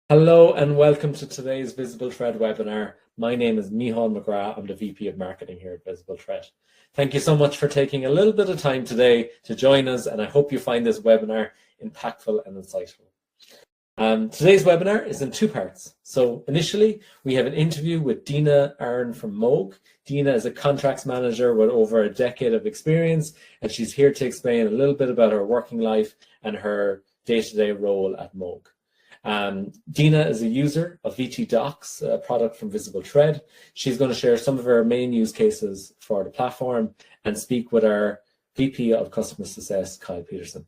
Hello and welcome to today's Visible Thread webinar. My name is Micheál McGrath. I'm the VP of Marketing here at Visible Thread. Thank you so much for taking a little bit of time today to join us, and I hope you find this webinar impactful and insightful. Today's webinar is in two parts. So initially, we have an interview with Deena Aeron from Moog. Deena is a contracts manager with over a decade of experience, and she's here to explain a little bit about her working life and her day-to-day role at Moog. Deena is a user of VT Docs, a product from Visible Thread. She's going to share some of her main use cases for the platform and speak with our VP of Customer Success, Kyle Peterson.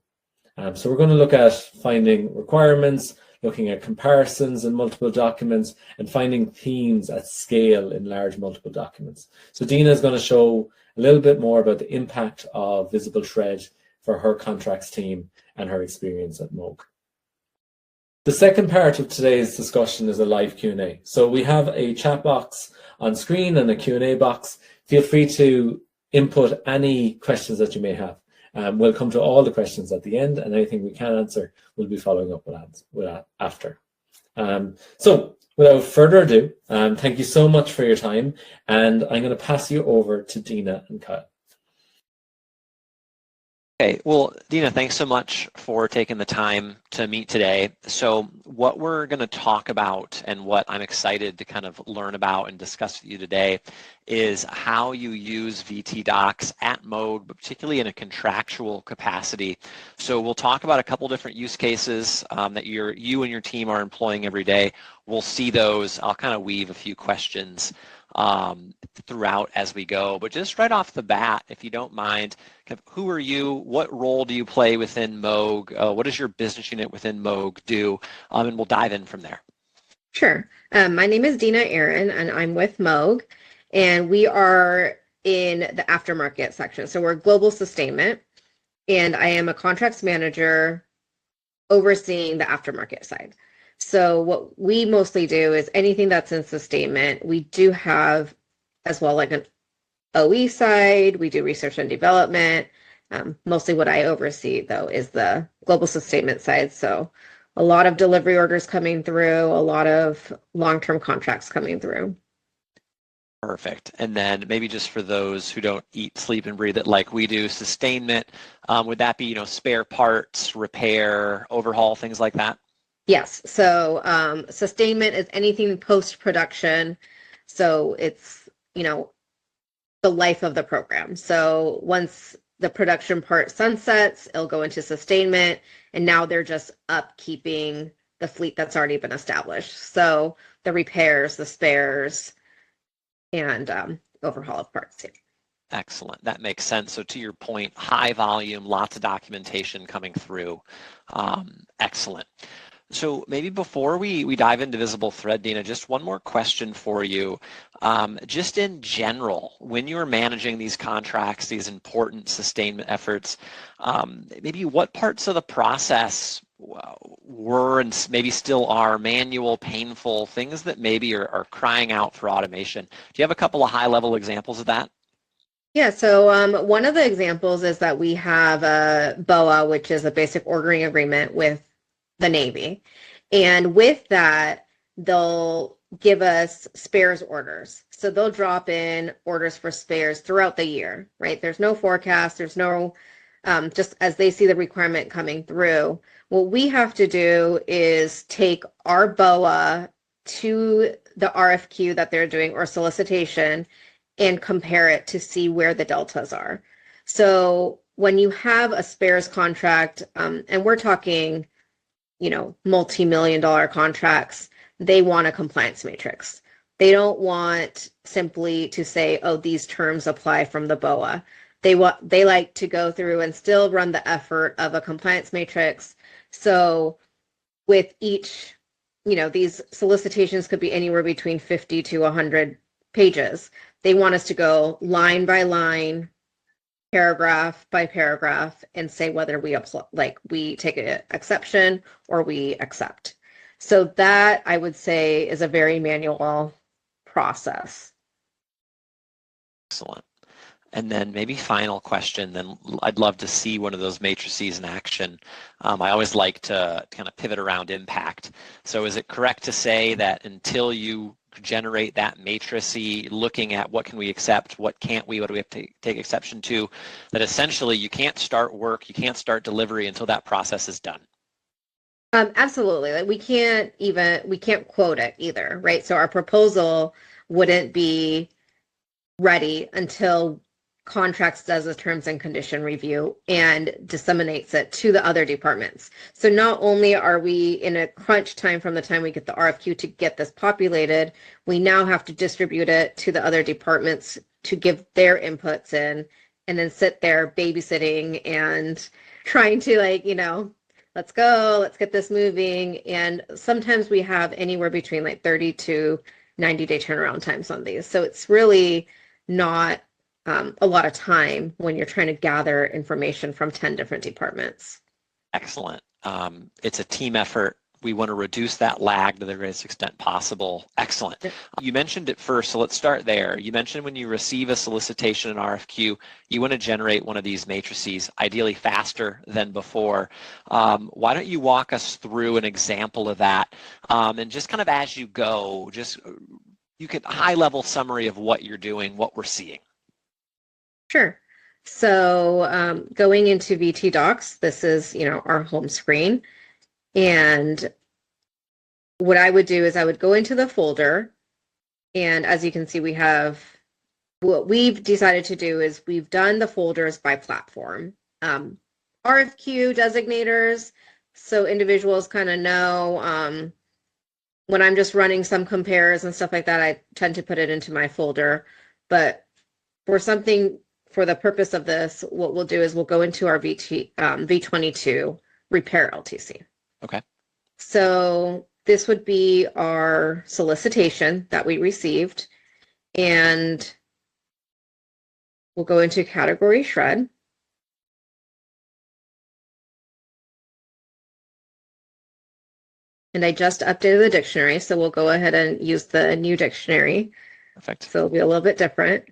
So we're going to look at finding requirements, looking at comparisons in multiple documents, and finding themes at scale in large multiple documents. So Deena is going to show a little bit more about the impact of Visible Thread for her contracts team and her experience at Moog. The second part of today's discussion is a live Q&A. So we have a chat box on screen and a Q&A box. Feel free to input any questions that you may have. We'll come to all the questions at the end, and anything we can answer, we'll be following up with after. So without further ado, thank you so much for your time, and I'm going to pass you over to Deena and Kyle. Okay, well, Deena, thanks so much for taking the time to meet today. So what we're going to talk about and what I'm excited to kind of learn about and discuss with you today is how you use VT Docs at Moog, but particularly in a contractual capacity. So we'll talk about a couple different use cases that you and your team are employing every day. We'll see those. I'll kind of weave a few questions throughout as we go, but just right off the bat, if you don't mind, who are you? What role do you play within Moog? What does your business unit within Moog do? And we'll dive in from there. Sure. My name is Deena Aeron, and I'm with Moog, and we are in the aftermarket section. So we're global sustainment, and I am a contracts manager overseeing the aftermarket side. So what we mostly do is anything that's in sustainment. We do have as well like an OE side. We do research and development. Mostly what I oversee though is the global sustainment side. So a lot of delivery orders coming through, a lot of long-term contracts coming through. Perfect. And then maybe just for those who don't eat, sleep, and breathe it like we do, sustainment, would that be, spare parts, repair, overhaul, things like that? Yes. So sustainment is anything post-production. So it's, the life of the program. So once the production part sunsets, it'll go into sustainment, and now they're just upkeeping the fleet that's already been established. So the repairs, the spares, and overhaul of parts too. Excellent. That makes sense. So to your point, high volume, lots of documentation coming through. Excellent. So maybe before we dive into Visible Thread, Deena, just one more question for you. Just in general, when you're managing these contracts, these important sustainment efforts, maybe what parts of the process were and maybe still are manual, painful, things that maybe are crying out for automation? Do you have a couple of high-level examples of that? Yeah, so one of the examples is that we have a BOA, which is a basic ordering agreement with the Navy. And with that, they'll give us spares orders. So they'll drop in orders for spares throughout the year, right? There's no forecast, there's no, just as they see the requirement coming through. What we have to do is take our BOA to the RFQ that they're doing or solicitation and compare it to see where the deltas are. So when you have a spares contract, and we're talking, multi-million-dollar contracts, they want a compliance matrix. They don't want simply to say, oh, these terms apply from the BOA. They like to go through and still run the effort of a compliance matrix. So with each, these solicitations could be anywhere between 50 to 100 pages. They want us to go line by line, paragraph by paragraph, and say whether we take an exception or we accept. So that, I would say, is a very manual process. Excellent. And then maybe final question, then I'd love to see one of those matrices in action. I always like to kind of pivot around impact. So is it correct to say that until you generate that matrix, looking at what can we accept, what can't we, what do we have to take exception to, that essentially you can't start work, you can't start delivery until that process is done? Absolutely. Like we can't quote it either, right? So our proposal wouldn't be ready until contracts does a terms and condition review and disseminates it to the other departments. So not only are we in a crunch time from the time we get the RFQ to get this populated, we now have to distribute it to the other departments to give their inputs in, and then sit there babysitting and trying to, like, let's go, let's get this moving. And sometimes we have anywhere between like 30 to 90-day turnaround times on these. So it's really not a lot of time when you're trying to gather information from 10 different departments. Excellent. It's a team effort. We want to reduce that lag to the greatest extent possible. Excellent. You mentioned it first, so let's start there. You mentioned when you receive a solicitation and RFQ, you want to generate one of these matrices, ideally faster than before. Why don't you walk us through an example of that, and just kind of as you go, just you could high-level summary of what you're doing, what we're seeing. Sure. So going into VT Docs, this is, our home screen. And what I would do is I would go into the folder, and as you can see, what we've decided to do is we've done the folders by platform. RFQ designators, so individuals kind of know when I'm just running some compares and stuff like that, I tend to put it into my folder. But for the purpose of this, what we'll do is we'll go into our V22 repair LTC. Okay. So this would be our solicitation that we received, and we'll go into category shred. And I just updated the dictionary, so we'll go ahead and use the new dictionary. Perfect. So it'll be a little bit different.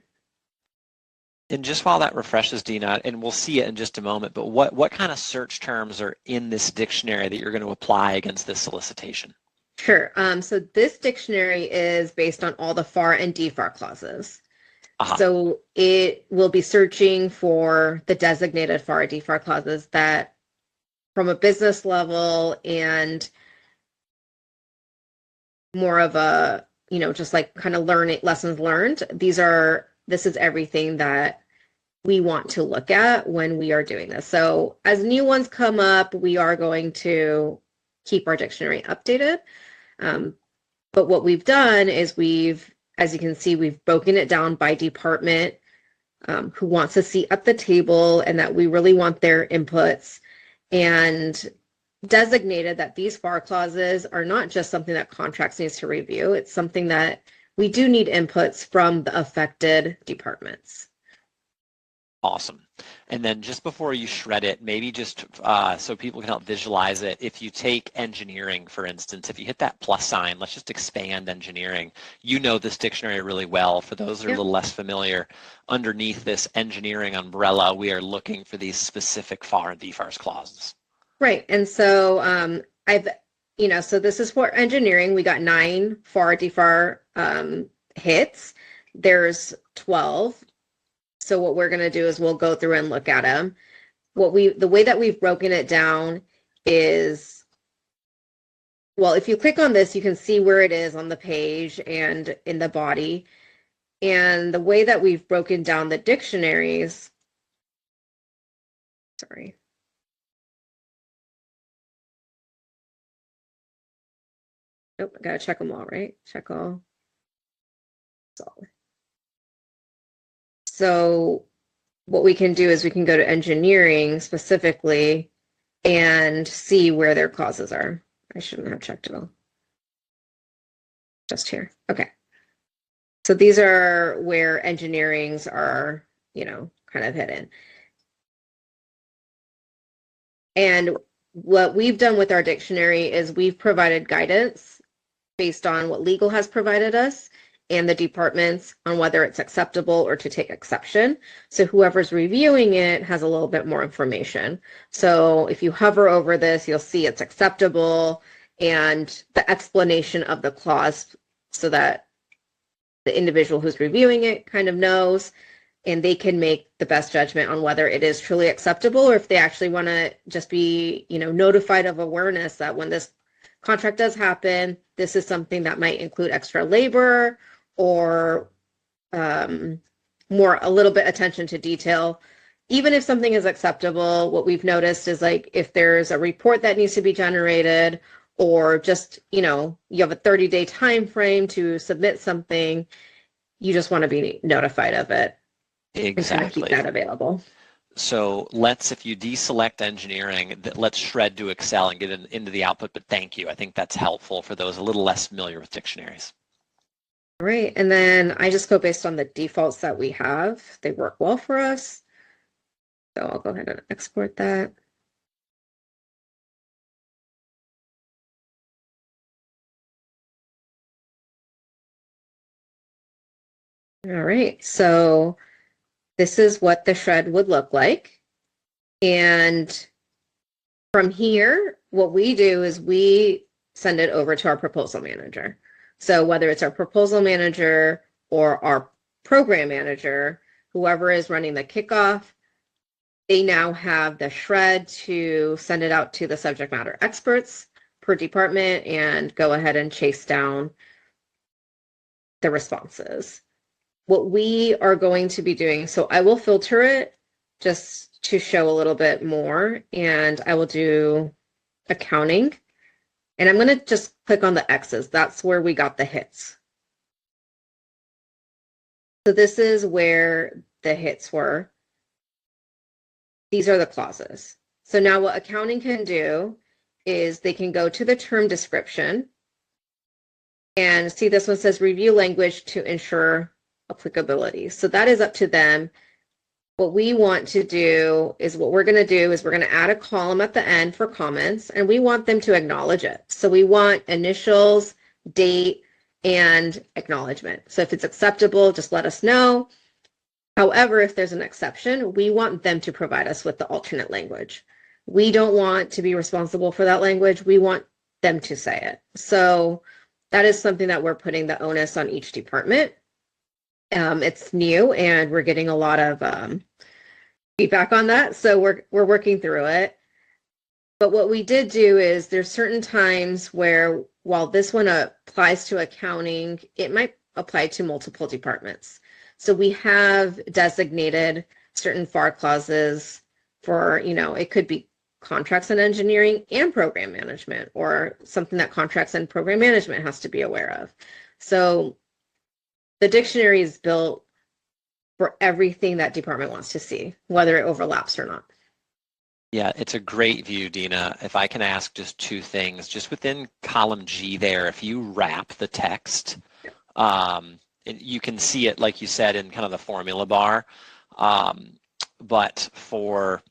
And just while that refreshes, Deena, and we'll see it in just a moment, but what kind of search terms are in this dictionary that you're going to apply against this solicitation? Sure. So this dictionary is based on all the FAR and DFAR clauses. Uh-huh. So it will be searching for the designated FAR and DFAR clauses that, from a business level and more of a, just like kind of lessons learned, this is everything that we want to look at when we are doing this. So as new ones come up, we are going to keep our dictionary updated. But what we've done is as you can see, we've broken it down by department, who wants a seat at the table and that we really want their inputs, and designated that these FAR clauses are not just something that contracts needs to review. It's something that we do need inputs from the affected departments. Awesome. And then just before you shred it, maybe just so people can help visualize it, if you take engineering, for instance, if you hit that plus sign, let's just expand engineering. You know this dictionary really well. For those that are a little less familiar, underneath this engineering umbrella, we are looking for these specific FAR and DFAR clauses. Right. And so so this is for engineering. We got 9 FAR, DFAR hits. There's 12. So what we're going to do is we'll go through and look at them. The way that we've broken it down is, well, if you click on this, you can see where it is on the page and in the body. And the way that we've broken down the dictionaries, sorry. Nope, I got to check them all, right? Check all. Solid. So what we can do is we can go to engineering specifically and see where their clauses are. I shouldn't have checked it all. Just here. Okay. So these are where engineerings are, kind of hidden. And what we've done with our dictionary is we've provided guidance based on what legal has provided us and the departments on whether it's acceptable or to take exception. So whoever's reviewing it has a little bit more information. So if you hover over this, you'll see it's acceptable and the explanation of the clause so that the individual who's reviewing it kind of knows, and they can make the best judgment on whether it is truly acceptable or if they actually want to just be, notified of awareness that when this contract does happen, this is something that might include extra labor or a little bit attention to detail. Even if something is acceptable, what we've noticed is like if there's a report that needs to be generated or just, you have a 30-day time frame to submit something, you just want to be notified of it. Exactly. And keep that available. So if you deselect engineering, let's shred to Excel and get into the output, but thank you. I think that's helpful for those a little less familiar with dictionaries. All right, and then I just go based on the defaults that we have. They work well for us. So I'll go ahead and export that. All right, so this is what the shred would look like. And from here, what we do is we send it over to our proposal manager. So whether it's our proposal manager or our program manager, whoever is running the kickoff, they now have the shred to send it out to the subject matter experts per department and go ahead and chase down the responses. What we are going to be doing, so I will filter it just to show a little bit more, and I will do accounting. And I'm going to just click on the X's. That's where we got the hits. So this is where the hits were. These are the clauses. So now what accounting can do is they can go to the term description and see this one says review language to ensure applicability. So that is up to them. What we want to do is we're going to add a column at the end for comments, and we want them to acknowledge it. So we want initials, date, and acknowledgement. So if it's acceptable, just let us know. However, if there's an exception, we want them to provide us with the alternate language. We don't want to be responsible for that language. We want them to say it. So that is something that we're putting the onus on each department. It's new and we're getting a lot of feedback on that. So we're working through it. But what we did do is there's certain times where while this one applies to accounting, it might apply to multiple departments. So we have designated certain FAR clauses for, it could be contracts and engineering and program management, or something that contracts and program management has to be aware of. So the dictionary is built for everything that department wants to see, whether it overlaps or not. Yeah, it's a great view, Deena. If I can ask just two things, just within column G there, if you wrap the text, you can see it, like you said, in kind of the formula bar. But for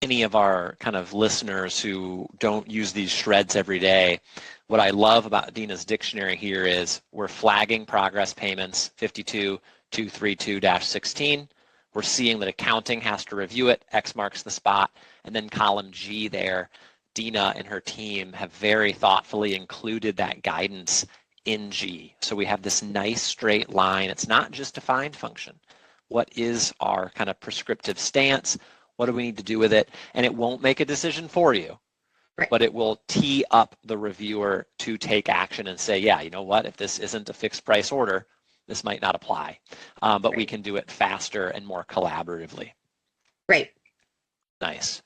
any of our kind of listeners who don't use these shreds every day, what I love about Deena's dictionary here is we're flagging progress payments 52232-16. We're seeing that accounting has to review it, X marks the spot, and then column G there, Deena and her team have very thoughtfully included that guidance in G. So we have this nice straight line. It's not just a find function. What is our kind of prescriptive stance? What do we need to do with it? And it won't make a decision for you, right, but it will tee up the reviewer to take action and say, yeah, you know what, if this isn't a fixed price order, this might not apply, but right, we can do it faster and more collaboratively. Right. Nice.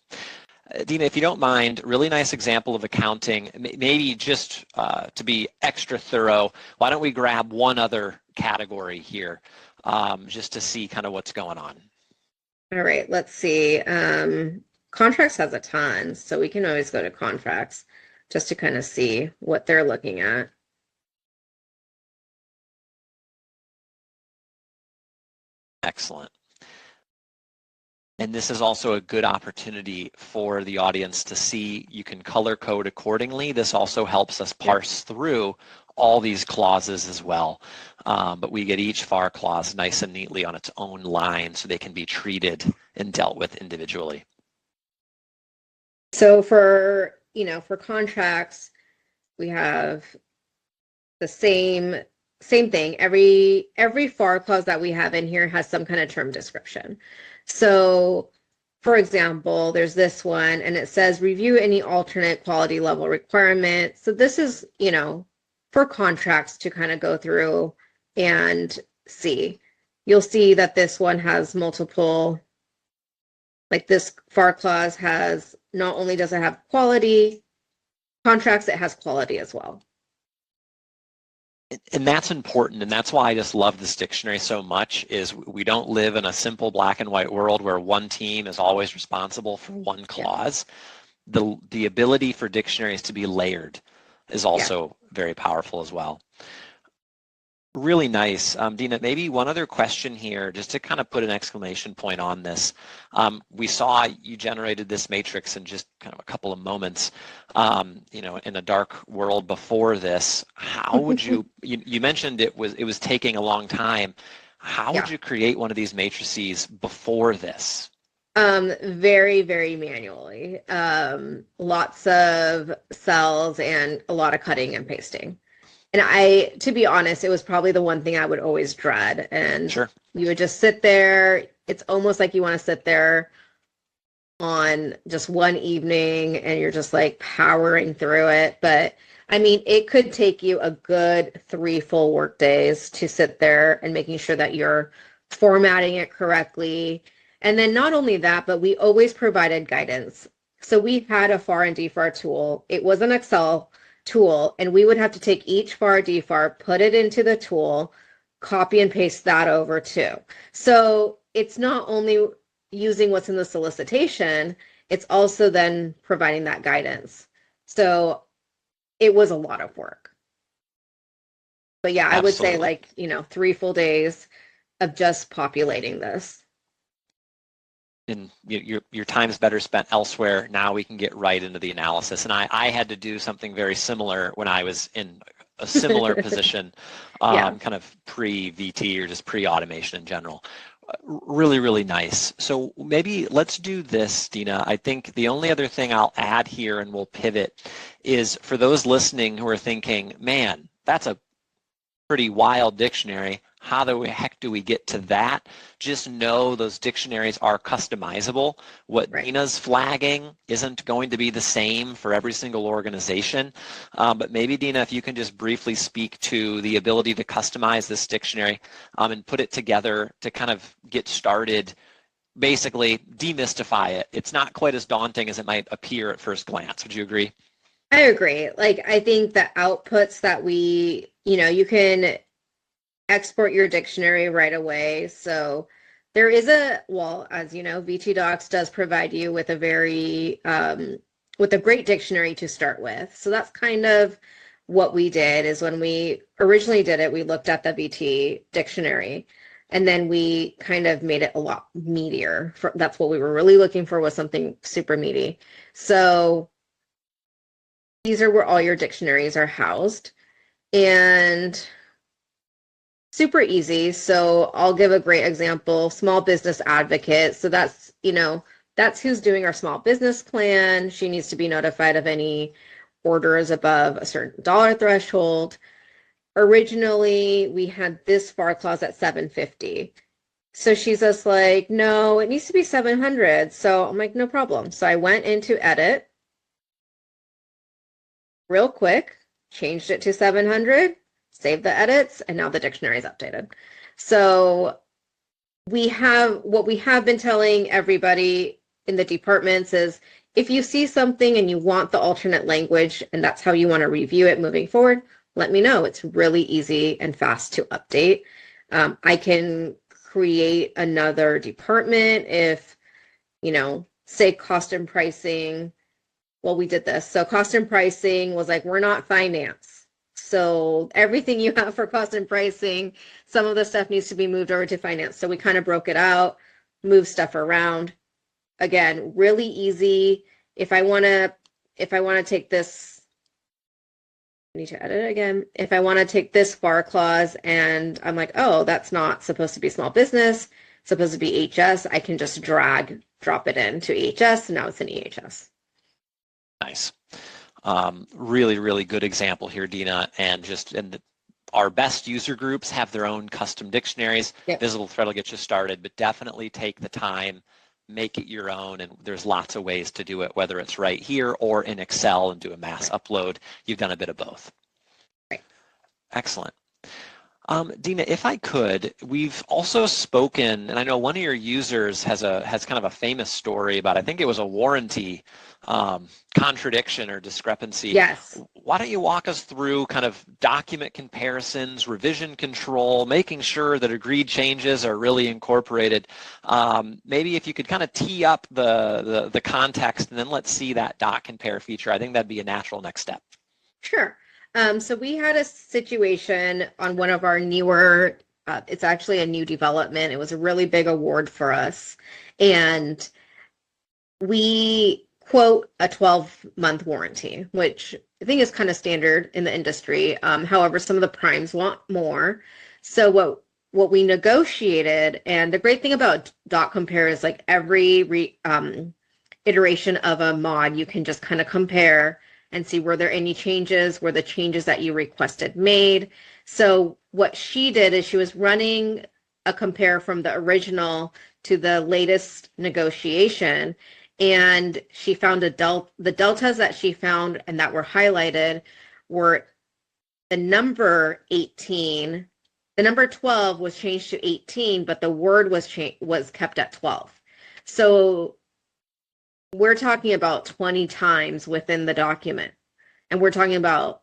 Deena, if you don't mind, really nice example of accounting. Maybe just to be extra thorough, why don't we grab one other category here just to see kind of what's going on. All right, let's see. Contracts has a ton, so we can always go to contracts just to kind of see what they're looking at. Excellent. And this is also a good opportunity for the audience to see you can color code accordingly. This also helps us parse through all these clauses as well. But we get each FAR clause nice and neatly on its own line so they can be treated and dealt with individually. So for contracts, we have the same thing. Every FAR clause that we have in here has some kind of term description. So for example, there's this one and it says review any alternate quality level requirement. So this is, for contracts to kind of go through and see. You'll see that this one has multiple, like this FAR clause has, not only does it have quality contracts, it has quality as well. And that's important, and that's why I just love this dictionary so much, is we don't live in a simple black and white world where one team is always responsible for one clause. Yeah. The ability for dictionaries to be layered is also very powerful as well. Really nice. Deena, maybe one other question here, just to kind of put an exclamation point on this. We saw you generated this matrix in just kind of a couple of moments, in a dark world before this. How would you, you mentioned it was taking a long time. How would you create one of these matrices before this? Very, very manually. Lots of cells and a lot of cutting and pasting. And to be honest, it was probably the one thing I would always dread. And sure. You would just sit there. It's almost like you want to sit there on just one evening and you're just like powering through it. But I mean, it could take you a good 3 full work days to sit there and making sure that you're formatting it correctly. And then not only that, but we always provided guidance. So we had a FAR and DFAR tool. It was an Excel tool, and we would have to take each FAR, DFAR, put it into the tool, copy and paste that over too. So it's not only using what's in the solicitation, it's also then providing that guidance. So it was a lot of work. But yeah, Absolutely. I would say 3 full days of just populating this. And your time's better spent elsewhere. Now we can get right into the analysis. And I had to do something very similar when I was in a similar position, kind of pre-VT or just pre-automation in general. Really, really nice. So maybe let's do this, Deena. I think the only other thing I'll add here, and we'll pivot, is for those listening who are thinking, man, that's a pretty wild dictionary. How the heck do we get to that? Just know those dictionaries are customizable. What Deena's flagging isn't going to be the same for every single organization. But maybe, Deena, if you can just briefly speak to the ability to customize this dictionary and put it together to kind of get started, basically demystify it. It's not quite as daunting as it might appear at first glance. Would you agree? I agree. I think the outputs that you can export your dictionary right away. So there is as you know, VT Docs does provide you with a very, with a great dictionary to start with. So that's kind of what we did. Is when we originally did it, we looked at the VT dictionary and then we kind of made it a lot meatier. That's what we were really looking for, was something super meaty. So these are where all your dictionaries are housed. And super easy. So I'll give a great example, small business advocate. So that's who's doing our small business plan. She needs to be notified of any orders above a certain dollar threshold. Originally, we had this FAR clause at $750. So she's just like, no, it needs to be $700. So I'm like, no problem. So I went into edit real quick, changed it to $700. Save the edits, and now the dictionary is updated. So what we have been telling everybody in the departments is, if you see something and you want the alternate language and that's how you want to review it moving forward, let me know. It's really easy and fast to update. I can create another department if, say cost and pricing. Well, we did this. So cost and pricing was like, we're not finance. So everything you have for cost and pricing, some of the stuff needs to be moved over to finance. So we kind of broke it out, moved stuff around. Again, really easy. If I want to take this need to edit it again. If I want to take this FAR clause and I'm like, oh, that's not supposed to be small business, it's supposed to be HS, I can just drop it into EHS, and now it's in EHS. Nice. Really, really good example here, Deena, and our best user groups have their own custom dictionaries. Yep. Visible Thread will get you started, but definitely take the time, make it your own, and there's lots of ways to do it, whether it's right here or in Excel and do a mass upload. You've done a bit of both. Right. Excellent. Deena, if I could, we've also spoken, and I know one of your users has kind of a famous story about, I think it was a warranty contradiction or discrepancy. Yes. Why don't you walk us through kind of document comparisons, revision control, making sure that agreed changes are really incorporated. Maybe if you could kind of tee up the context, and then let's see that doc compare feature. I think that'd be a natural next step. Sure. So we had a situation on one of our newer, it's actually a new development. It was a really big award for us. And we quote a 12-month warranty, which I think is kind of standard in the industry. However, some of the primes want more. So what we negotiated, and the great thing about doc compare is like every iteration of a mod, you can just kind of compare and see were there any changes, were the changes that you requested made. So what she did is she was running a compare from the original to the latest negotiation, and she found the deltas that she found and that were highlighted were the number 18, the number 12 was changed to 18, but the word was kept at 12. So we're talking about 20 times within the document, and we're talking about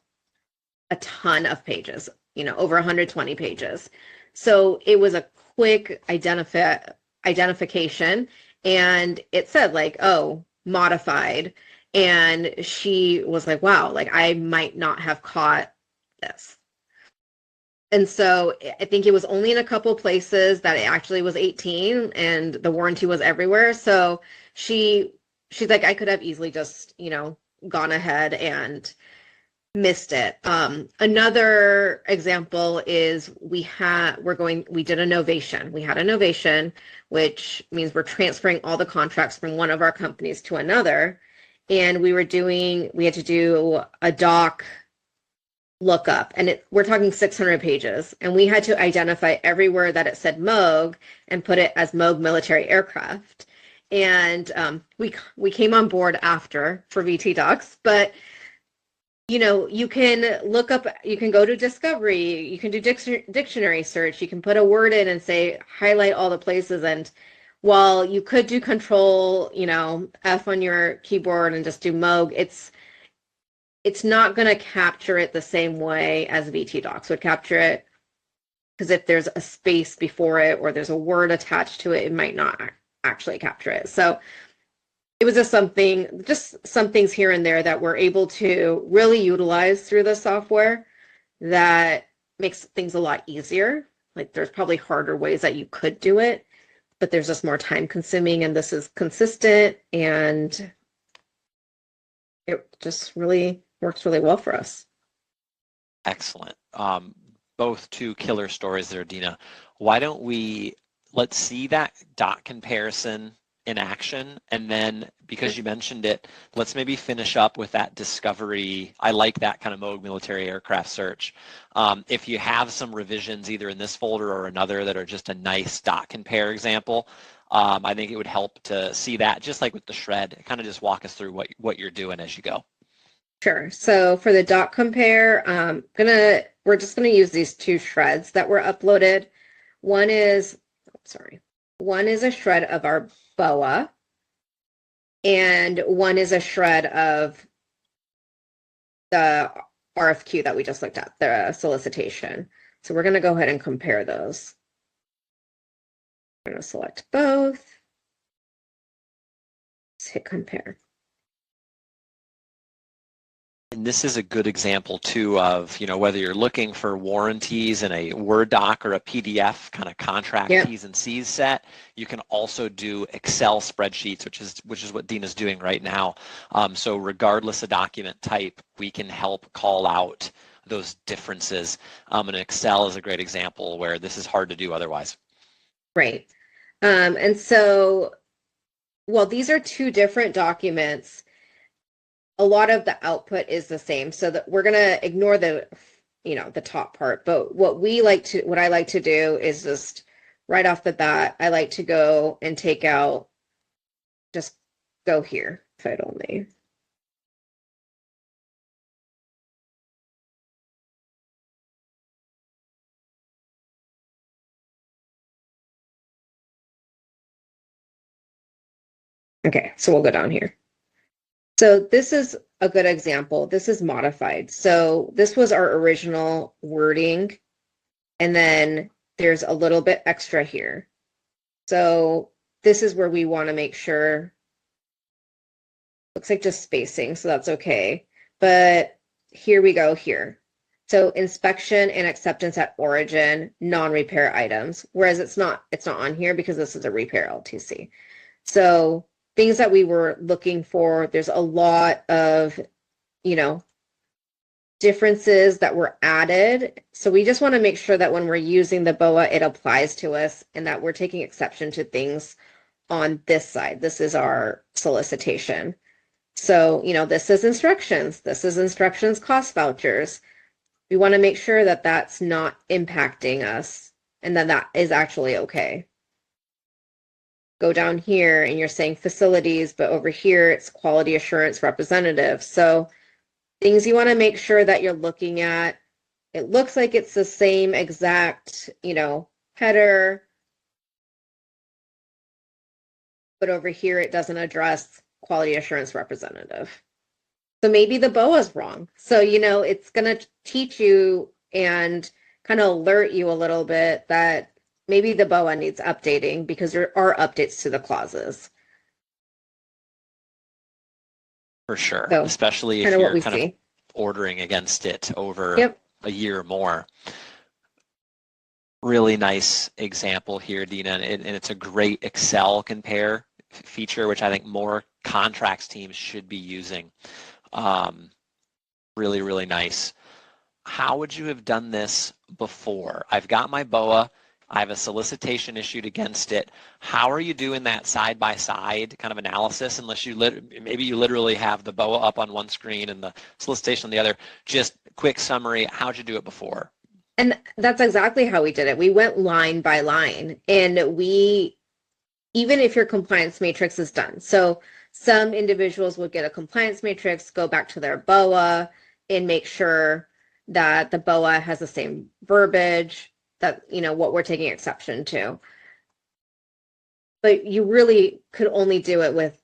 a ton of pages, over 120 pages. So it was a quick identification, and it said like, oh, modified. And she was like, wow, like I might not have caught this. And so I think it was only in a couple places that it actually was 18 and the warranty was everywhere. So she's like, I could have easily just, gone ahead and missed it. Another example is we did a novation. We had a novation, which means we're transferring all the contracts from one of our companies to another. And we had to do a doc lookup, and we're talking 600 pages, and we had to identify everywhere that it said Moog and put it as Moog military aircraft. And we came on board after for VT Docs, but you can look up, you can go to discovery, you can do dictionary search, you can put a word in and say highlight all the places. And while you could do control F on your keyboard and just do Moog, it's not going to capture it the same way as VT Docs would capture it, because if there's a space before it or there's a word attached to it, it might not actually capture it. So it was just some things here and there that we're able to really utilize through the software that makes things a lot easier. Like there's probably harder ways that you could do it, but there's just more time consuming, and this is consistent, and it just really works really well for us. Excellent. Both two killer stories there, Deena. Why don't let's see that dot comparison in action, and then because you mentioned it, let's maybe finish up with that discovery. I like that kind of Moog military aircraft search. If you have some revisions either in this folder or another that are just a nice dot compare example, I think it would help to see that, just like with the shred. Kind of just walk us through what you're doing as you go. Sure. So for the dot compare, we're just gonna use these two shreds that were uploaded. One is a shred of our BOA, and one is a shred of the RFQ that we just looked at, the solicitation. So we're gonna go ahead and compare those. I'm gonna select both. Let's hit compare. And this is a good example too of, whether you're looking for warranties in a Word doc or a PDF kind of contract T's and C's set, you can also do Excel spreadsheets, which is what Deena's doing right now. So regardless of document type, we can help call out those differences. And Excel is a great example where this is hard to do otherwise. Right. And so, well, these are two different documents. A lot of the output is the same, so that we're going to ignore the top part. But what I like to do is just right off the bat, I like to go and take out, just go here, fit only. Okay, so we'll go down here. So this is a good example. This is modified. So this was our original wording, and then there's a little bit extra here. So this is where we want to make sure, looks like just spacing, so that's okay. But here we go here. So inspection and acceptance at origin, non-repair items, whereas it's not on here because this is a repair LTC. So things that we were looking for, there's a lot of, differences that were added. So we just want to make sure that when we're using the BOA, it applies to us and that we're taking exception to things on this side. This is our solicitation. So, this is instructions. This is instructions cost vouchers. We want to make sure that that's not impacting us and that is actually okay. Go down here and you're saying facilities, but over here it's quality assurance representative. So things you want to make sure that you're looking at, it looks like it's the same exact, header, but over here it doesn't address quality assurance representative. So maybe the BOA is wrong. So, it's going to teach you and kind of alert you a little bit that maybe the BOA needs updating because there are updates to the clauses. For sure, So, especially if you're kind of ordering against it over a year or more. Really nice example here, Deena, and it's a great Excel compare feature, which I think more contracts teams should be using. Really, really nice. How would you have done this before? I've got my BOA. I have a solicitation issued against it. How are you doing that side-by-side kind of analysis, unless maybe you literally have the BOA up on one screen and the solicitation on the other? Just quick summary, how'd you do it before? And that's exactly how we did it. We went line by line, and even if your compliance matrix is done. So some individuals would get a compliance matrix, go back to their BOA, and make sure that the BOA has the same verbiage, that, what we're taking exception to. But you really could only do it with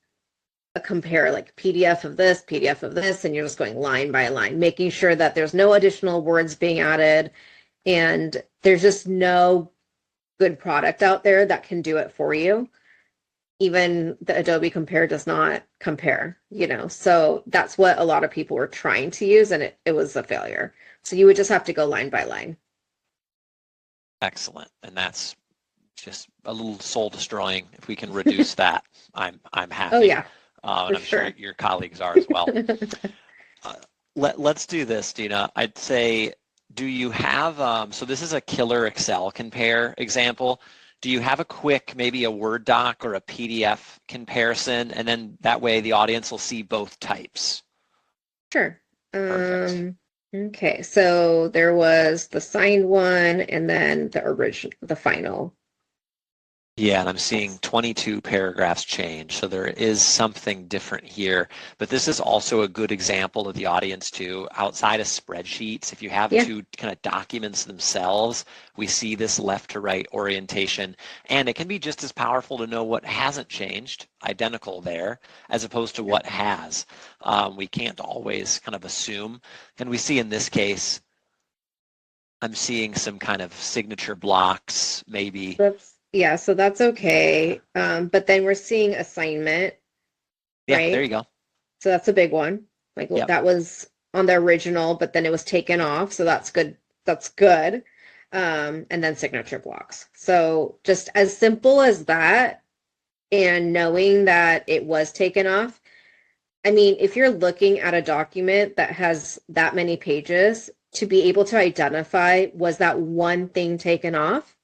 a compare, like PDF of this, and you're just going line by line, making sure that there's no additional words being added, and there's just no good product out there that can do it for you. Even the Adobe Compare does not compare, so that's what a lot of people were trying to use, and it was a failure. So you would just have to go line by line. Excellent, and that's just a little soul destroying. If we can reduce that, I'm happy. Oh yeah, and I'm sure your colleagues are as well. Let's do this, Deena. I'd say, do you have? So this is a killer Excel compare example. Do you have a quick, maybe a Word doc or a PDF comparison, and then that way the audience will see both types? Sure. Perfect. Okay, so there was the signed one and then the final. Yeah, and I'm seeing 22 paragraphs change, so there is something different here. But this is also a good example of the audience too. Outside of spreadsheets, if you have two kind of documents themselves, we see this left to right orientation. And it can be just as powerful to know what hasn't changed, identical there, as opposed to what has. We can't always kind of assume. And we see in this case, I'm seeing some kind of signature blocks, maybe. Yeah, so that's okay. But then we're seeing assignment. Yeah, right? There you go. So that's a big one. Like that was on the original, but then it was taken off. So that's good. That's good. And then signature blocks. So just as simple as that, and knowing that it was taken off. I mean, if you're looking at a document that has that many pages, to be able to identify, was that one thing taken off?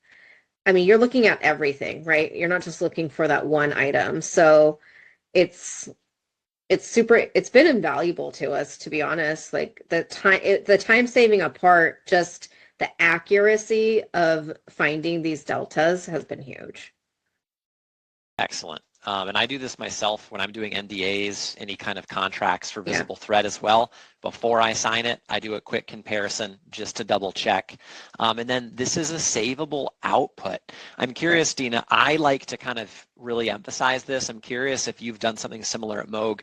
I mean, you're looking at everything, right? You're not just looking for that one item. So it's been invaluable to us, to be honest. Like the time saving apart, just the accuracy of finding these deltas has been huge. Excellent. And I do this myself when I'm doing NDAs, any kind of contracts for visible thread as well. Before I sign it, I do a quick comparison just to double check. And then this is a savable output. I'm curious, Deena, I like to kind of really emphasize this. I'm curious if you've done something similar at Moog.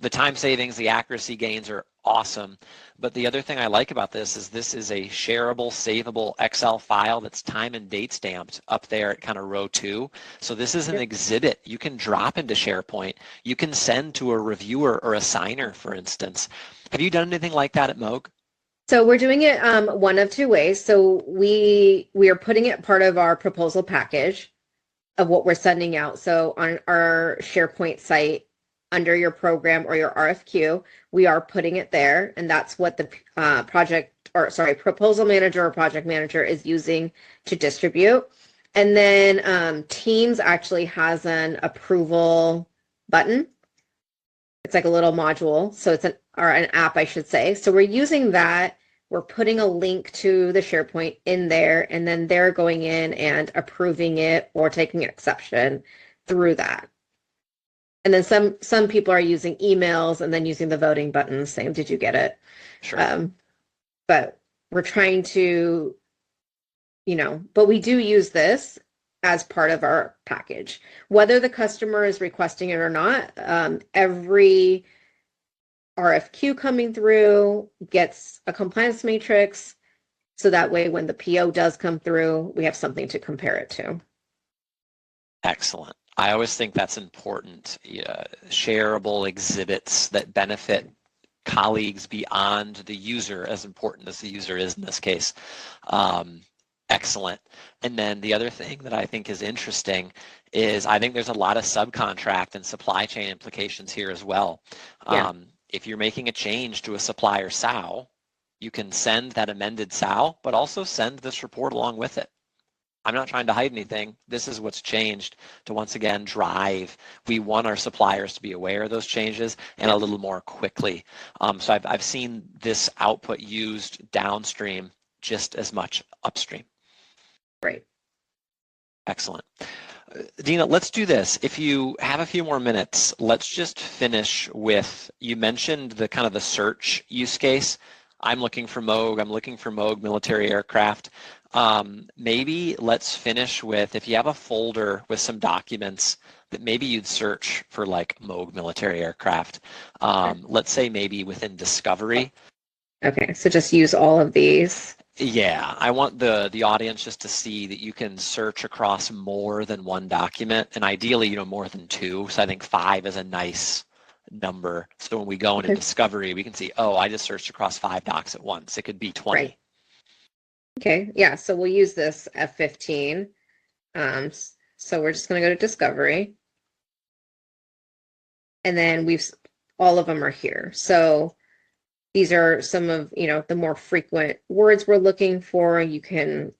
The time savings, the accuracy gains are awesome. But the other thing I like about this is a shareable, savable Excel file that's time and date stamped up there at kind of row 2. So this is an exhibit you can drop into SharePoint. You can send to a reviewer or a signer, for instance. Have you done anything like that at Moog? So we're doing it one of two ways. So we are putting it part of our proposal package of what we're sending out. So on our SharePoint site, under your program or your RFQ, we are putting it there, and that's what the proposal manager or project manager is using to distribute. And then Teams actually has an approval button. It's like a little module, so it's an app, I should say. So we're using that. We're putting a link to the SharePoint in there, and then they're going in and approving it or taking exception through that. And then some people are using emails and then using the voting buttons saying, did you get it? Sure. But we're trying to, but we do use this as part of our package. Whether the customer is requesting it or not, every RFQ coming through gets a compliance matrix. So that way, when the PO does come through, we have something to compare it to. Excellent. I always think that's important. Shareable exhibits that benefit colleagues beyond the user, as important as the user is in this case. Excellent. And then the other thing that I think is interesting is I think there's a lot of subcontract and supply chain implications here as well. If you're making a change to a supplier SOW, you can send that amended SOW, but also send this report along with it. I'm not trying to hide anything. This is what's changed to once again drive. We want our suppliers to be aware of those changes and a little more quickly. So I've seen this output used downstream just as much upstream. Right. Excellent. Deena, let's do this. If you have a few more minutes, let's just finish with, you mentioned the kind of the search use case. I'm looking for Moog. I'm looking for Moog military aircraft. Maybe let's finish with, if you have a folder with some documents that maybe you'd search for like Moog military aircraft, let's say maybe within Discovery. Okay, so just use all of these. Yeah, I want the audience just to see that you can search across more than one document, and ideally, more than 2. So I think 5 is a nice number. So when we go into Discovery, we can see, oh, I just searched across 5 docs at once. It could be 20. Right. Okay, yeah, so we'll use this F15. So we're just going to go to Discovery. And then all of them are here. So these are some of, the more frequent words we're looking for. You can,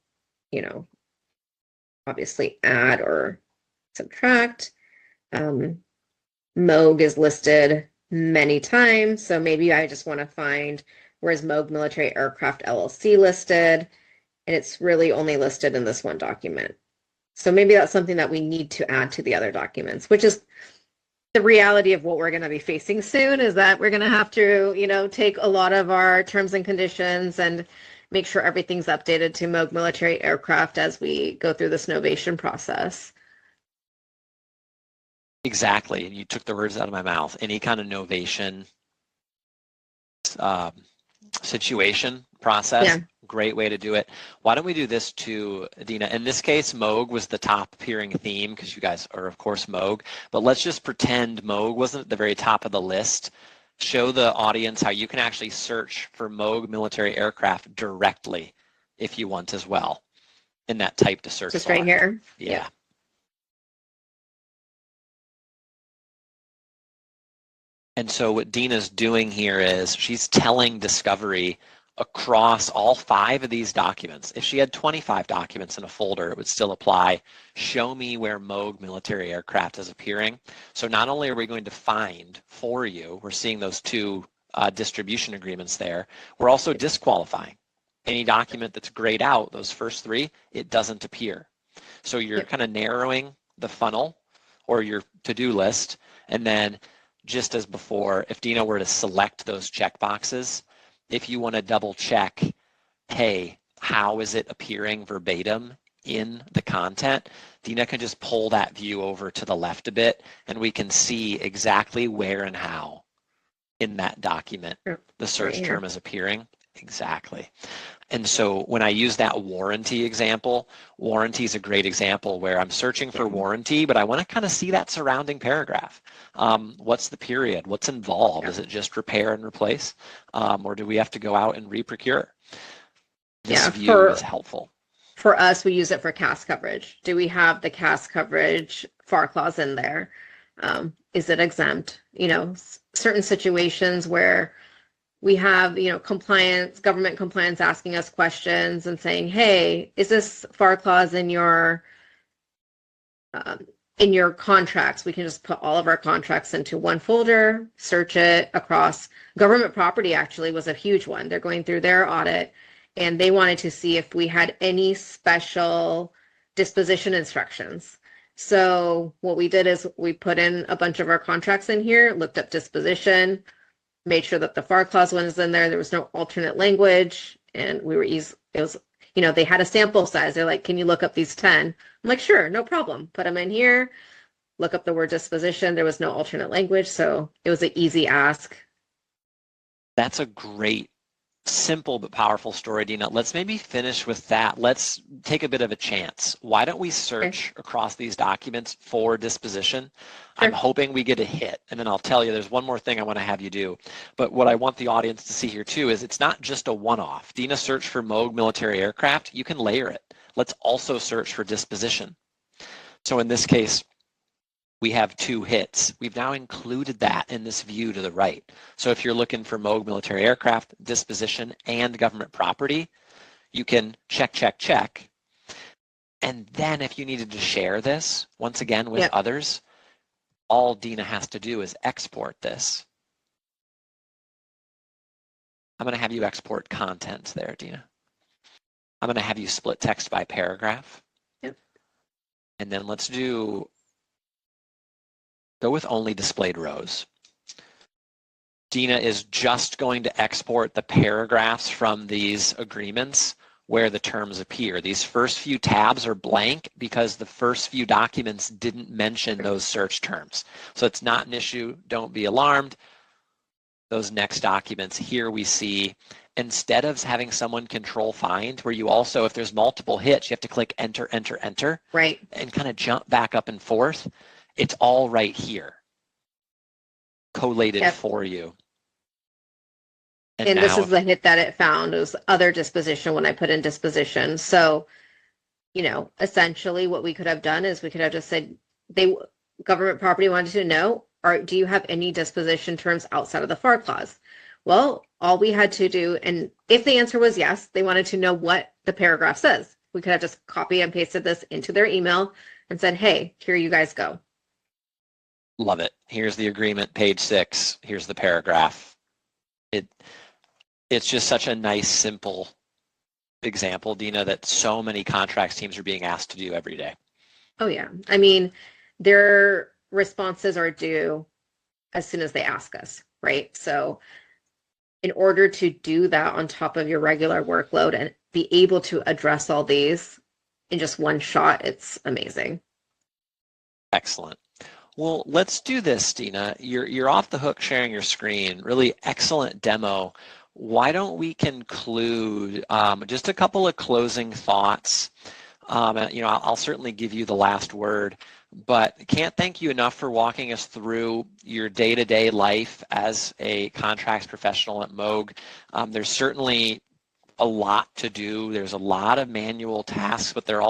obviously add or subtract. Moog is listed many times. So maybe I just want to find, where's Moog Military Aircraft LLC listed? And it's really only listed in this one document. So maybe that's something that we need to add to the other documents, which is the reality of what we're going to be facing soon, is that we're going to have to, take a lot of our terms and conditions and make sure everything's updated to Moog Military Aircraft as we go through this novation process. Exactly. And you took the words out of my mouth. Any kind of novation situation process, great way to do it. Why don't we do this too, Deena? In this case, Moog was the top appearing theme because you guys are, of course, Moog. But let's just pretend Moog wasn't at the very top of the list. show the audience how you can actually search for Moog military aircraft directly if you want as well in that type to search. Just right here. Yeah. And so what Deena's doing here is she's telling Discovery across all 5 of these documents. If she had 25 documents in a folder, it would still apply. Show me where Moog military aircraft is appearing. So not only are we going to find for you, we're seeing those 2 distribution agreements there, we're also disqualifying. Any document that's grayed out, those first 3, it doesn't appear. So you're kind of narrowing the funnel or your to-do list, and then just as before, if Deena were to select those checkboxes, if you want to double check, hey, how is it appearing verbatim in the content, Deena can just pull that view over to the left a bit and we can see exactly where and how in that document the search term is appearing. Exactly. And so when I use that warranty example, warranty is a great example where I'm searching for warranty, but I want to kind of see that surrounding paragraph. What's the period? What's involved? Is it just repair and replace? Or do we have to go out and re-procure? This view is helpful. For us, we use it for CAS coverage. Do we have the CAS coverage FAR clause in there? Is it exempt? You know, certain situations where we have, you know, compliance, government compliance asking us questions and saying, hey, is this FAR clause in your contracts? We can just put all of our contracts into one folder, search it across. Government property actually was a huge one. They're going through their audit and they wanted to see if we had any special disposition instructions. So what we did is we put in a bunch of our contracts in here, looked up disposition, made sure that the FAR clause one is in there. There was no alternate language, and we were it was, you know, they had a sample size. They're like, can you look up these 10? I'm like, sure, no problem. Put them in here, look up the word disposition. There was no alternate language, so it was an easy ask. That's a great, simple but powerful story, Deena. Let's maybe finish with that. Let's take a bit of a chance. Why don't we search across these documents for disposition? Sure. I'm hoping we get a hit, and then I'll tell you there's one more thing I want to have you do. But what I want the audience to see here too is it's not just a one-off. Deena search for Moog military aircraft, you can layer it. Let's also search for disposition. So in this case, we have 2 hits. We've now included that in this view to the right. So if you're looking for Moog military aircraft, disposition, and government property, you can check, check, check. And then if you needed to share this, once again, with others, all Deena has to do is export this. I'm going to have you export content there, Deena. I'm going to have you split text by paragraph. Yep. And then let's go with only displayed rows. Deena is just going to export the paragraphs from these agreements where the terms appear. These first few tabs are blank because the first few documents didn't mention those search terms. So it's not an issue. Don't be alarmed. Those next documents here we see, instead of having someone control find, where you also, if there's multiple hits, you have to click enter, enter, enter. Right. And kind of jump back up and forth. It's all right here, collated for you. And this is the hit that it found. It was other disposition when I put in disposition. So, you know, essentially what we could have done is we could have just said, government property wanted to know, or do you have any disposition terms outside of the FAR clause? Well, all we had to do, and if the answer was yes, they wanted to know what the paragraph says. We could have just copy and pasted this into their email and said, hey, here you guys go. Love it. Here's the agreement, page 6. Here's the paragraph. It's just such a nice, simple example, Deena, that so many contracts teams are being asked to do every day. Oh, yeah. I mean, their responses are due as soon as they ask us, right? So in order to do that on top of your regular workload and be able to address all these in just one shot, it's amazing. Excellent. Well, let's do this, Deena. You're off the hook sharing your screen. Really excellent demo. Why don't we conclude just a couple of closing thoughts I'll certainly give you the last word, but can't thank you enough for walking us through your day-to-day life as a contracts professional at Moog. There's certainly a lot to do. There's a lot of manual tasks, but they're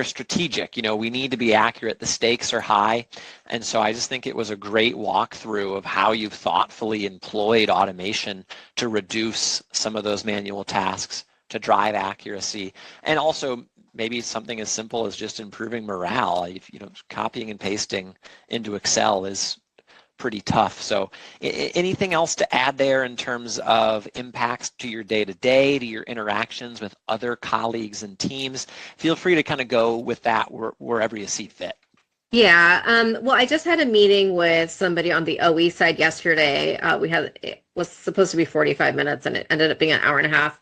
strategic. We need to be accurate. The stakes are high. And so I just think it was a great walkthrough of how you've thoughtfully employed automation to reduce some of those manual tasks, to drive accuracy, and also maybe something as simple as just improving morale. Copying and pasting into Excel is pretty tough. So anything else to add there in terms of impacts to your day-to-day, to your interactions with other colleagues and teams? Feel free to kind of go with that wherever you see fit. Yeah, well, I just had a meeting with somebody on the OE side yesterday. It was supposed to be 45 minutes and it ended up being an hour and a half.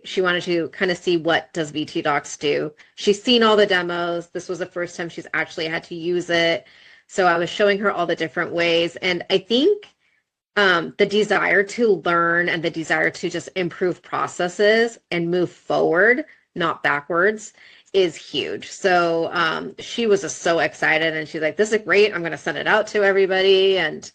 She wanted to kind of see what does VT Docs do. She's seen all the demos. This was the first time she's actually had to use it. So I was showing her all the different ways. And I think the desire to learn and the desire to just improve processes and move forward, not backwards, is huge. So she was just so excited and she's like, this is great. I'm going to send it out to everybody. And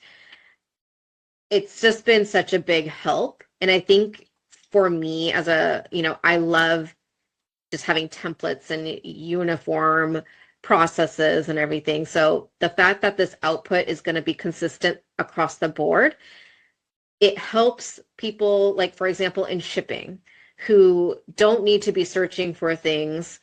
it's just been such a big help. And I think for me I love just having templates and uniform processes and everything. So the fact that this output is going to be consistent across the board, it helps people, like, for example, in shipping, who don't need to be searching for things.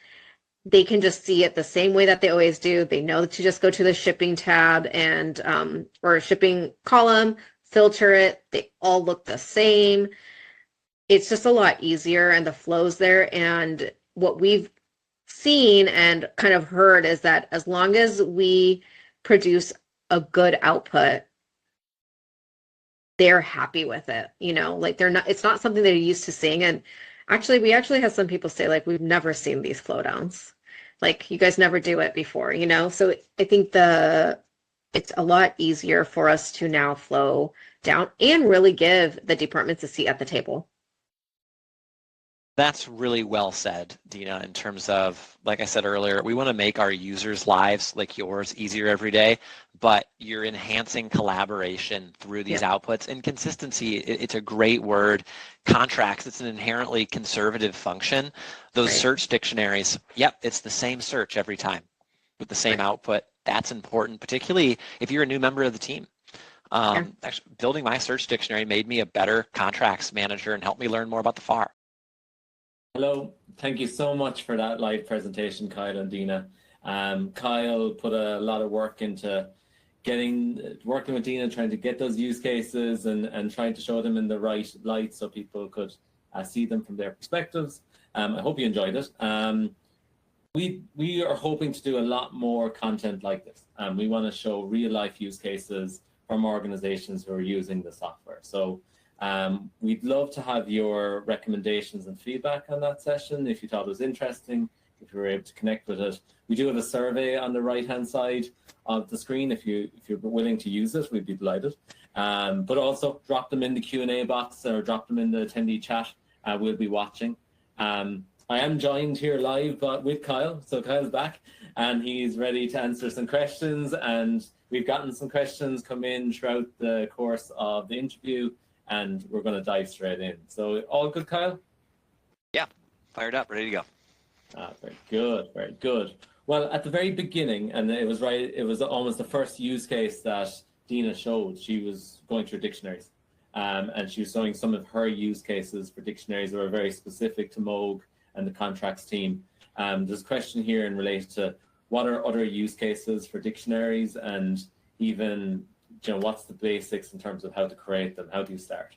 They can just see it the same way that they always do. They know to just go to the shipping tab and or shipping column, filter it. They all look the same. It's just a lot easier, and the flow's there. And what we've seen and kind of heard is that as long as we produce a good output, they're happy with it. Like it's not something they're used to seeing. And we actually have some people say, like, we've never seen these flow downs. Like, you guys never do it before, So I think it's a lot easier for us to now flow down and really give the departments a seat at the table. That's really well said, Deena, in terms of, like I said earlier, we want to make our users' lives like yours easier every day, but you're enhancing collaboration through these outputs. And consistency, it's a great word. Contracts, it's an inherently conservative function. Those search dictionaries, it's the same search every time with the same output. That's important, particularly if you're a new member of the team. Actually, building my search dictionary made me a better contracts manager and helped me learn more about the FAR. Hello, thank you so much for that live presentation, Kyle and Deena. Kyle put a lot of work into working with Deena, trying to get those use cases and trying to show them in the right light so people could see them from their perspectives. I hope you enjoyed it. We are hoping to do a lot more content like this. We want to show real life use cases from organizations who are using the software. So we'd love to have your recommendations and feedback on that session. If you thought it was interesting, if you were able to connect with it. We do have a survey on the right-hand side of the screen. If you're willing to use it, we'd be delighted. But also drop them in the Q&A box or drop them in the attendee chat. We'll be watching. I am joined here live with Kyle. So Kyle's back and he's ready to answer some questions. And we've gotten some questions come in throughout the course of the interview, and we're going to dive straight in. So all good, Kyle? Yeah, fired up, ready to go. Very good, very good. Well, at the very beginning, and it was almost the first use case that Deena showed. She was going through dictionaries, and she was showing some of her use cases for dictionaries that were very specific to Moog and the contracts team. There's a question here in relation to what are other use cases for dictionaries, and even what's the basics in terms of how to create them? How do you start?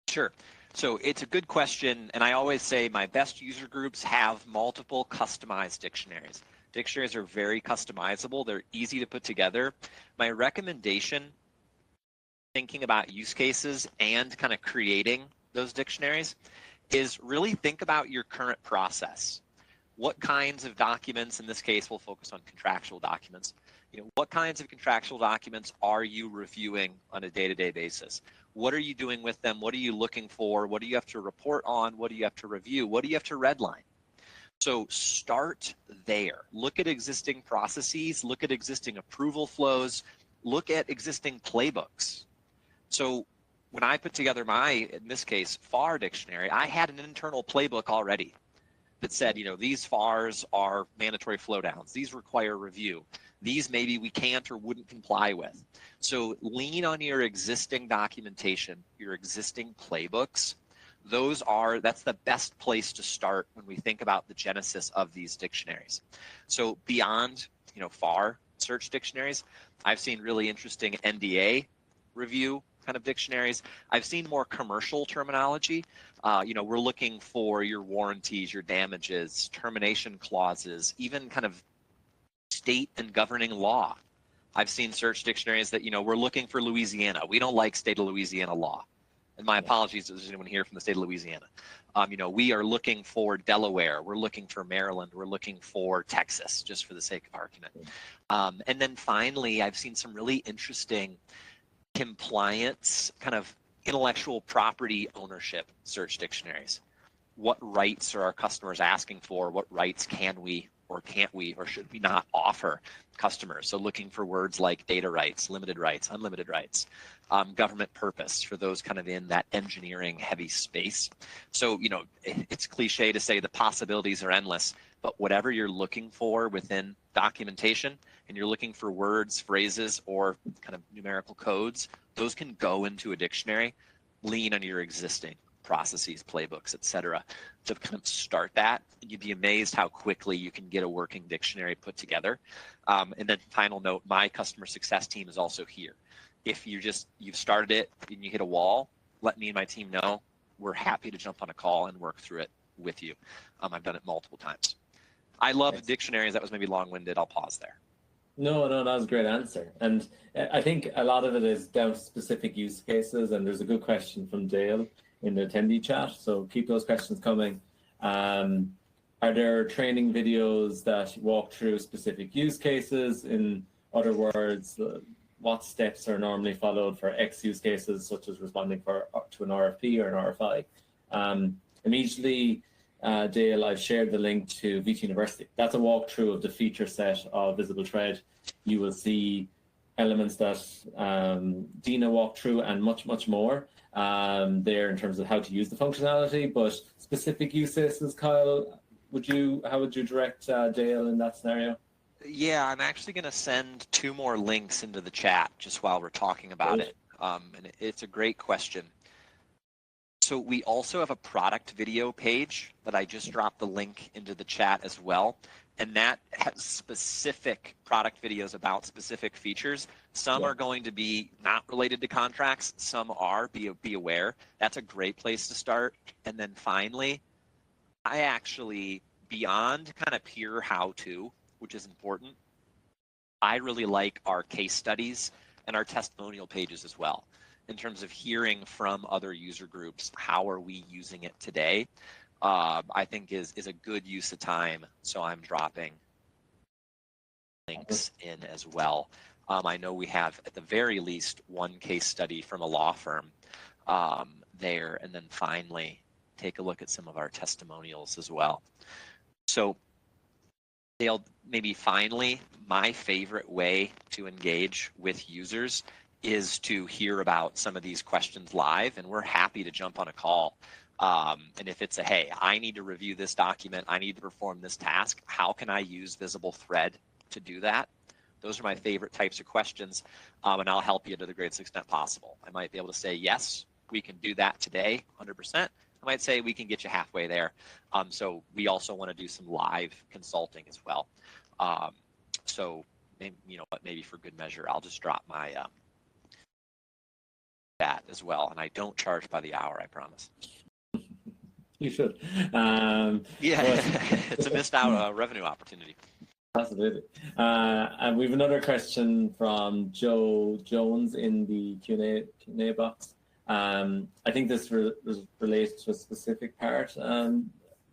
Sure. So it's a good question, and I always say my best user groups have multiple customized dictionaries. Dictionaries are very customizable. They're easy to put together. My recommendation, thinking about use cases and kind of creating those dictionaries, is really think about your current process. What kinds of documents, in this case, we'll focus on contractual documents. What kinds of contractual documents are you reviewing on a day-to-day basis? What are you doing with them? What are you looking for? What do you have to report on? What do you have to review? What do you have to redline? So start there. Look at existing processes, look at existing approval flows, look at existing playbooks. So when I put together my, in this case, FAR dictionary, I had an internal playbook already that said, you know, these FARs are mandatory flow downs. These require review. These maybe we can't or wouldn't comply with. So lean on your existing documentation, your existing playbooks. That's the best place to start when we think about the genesis of these dictionaries. So beyond, you know, FAR search dictionaries, I've seen really interesting NDA review kind of dictionaries. I've seen more commercial terminology. You know, we're looking for your warranties, your damages, termination clauses, even kind of state and governing law. I've seen search dictionaries that, you know, we're looking for Louisiana. We don't like state of Louisiana law. And my apologies if there's anyone here from the state of Louisiana. You know, we are looking for Delaware. We're looking for Maryland. We're looking for Texas, just for the sake of argument. And then finally, I've seen some really interesting compliance, kind of intellectual property ownership search dictionaries. What rights are our customers asking for? What rights can we or can't we or should we not offer customers? So looking for words like data rights, limited rights, unlimited rights, government purpose for those kind of in that engineering heavy space. So, you know, it's cliche to say the possibilities are endless, but whatever you're looking for within documentation and you're looking for words, phrases, or kind of numerical codes, those can go into a dictionary. Lean on your existing processes, playbooks, etc., to kind of start that. And you'd be amazed how quickly you can get a working dictionary put together. And then final note, my customer success team is also here. If you've started it and you hit a wall, let me and my team know. We're happy to jump on a call and work through it with you. I've done it multiple times. I love dictionaries. That was maybe long-winded. I'll pause there. No, that was a great answer. And I think a lot of it is down to specific use cases. And there's a good question from Dale in the attendee chat. So keep those questions coming. Are there training videos that walk through specific use cases? In other words, what steps are normally followed for X use cases, such as responding to an RFP or an RFI? Immediately, Dale, I've shared the link to VT University. That's a walkthrough of the feature set of Visible Thread. You will see elements that Deena walked through and much, much more there in terms of how to use the functionality. But specific use cases, Kyle, how would you direct Dale in that scenario? Yeah, I'm actually going to send 2 more links into the chat just while we're talking about it. And it's a great question. So we also have a product video page that I just dropped the link into the chat as well. And that has specific product videos about specific features. Some are going to be not related to contracts. Some are, be aware. That's a great place to start. And then finally, I actually, beyond kind of pure how-to, which is important, I really like our case studies and our testimonial pages as well, in terms of hearing from other user groups, how are we using it today, I think is a good use of time. So I'm dropping links in as well. I know we have, at the very least, 1 case study from a law firm there, and then finally, take a look at some of our testimonials as well. So Dale, maybe finally, my favorite way to engage with users is to hear about some of these questions live, and we're happy to jump on a call. And if it's hey, I need to review this document, I need to perform this task, how can I use Visible Thread to do that? Those are my favorite types of questions, and I'll help you to the greatest extent possible. I might be able to say, yes, we can do that today, 100%. I might say we can get you halfway there. So we also want to do some live consulting as well. So maybe, you know what, maybe for good measure, I'll just drop my that as well. And I don't charge by the hour, I promise. You should. Yeah, it's a missed out revenue opportunity. Absolutely. And we have another question from Joe Jones in the Q&A box. I think this relates to a specific part,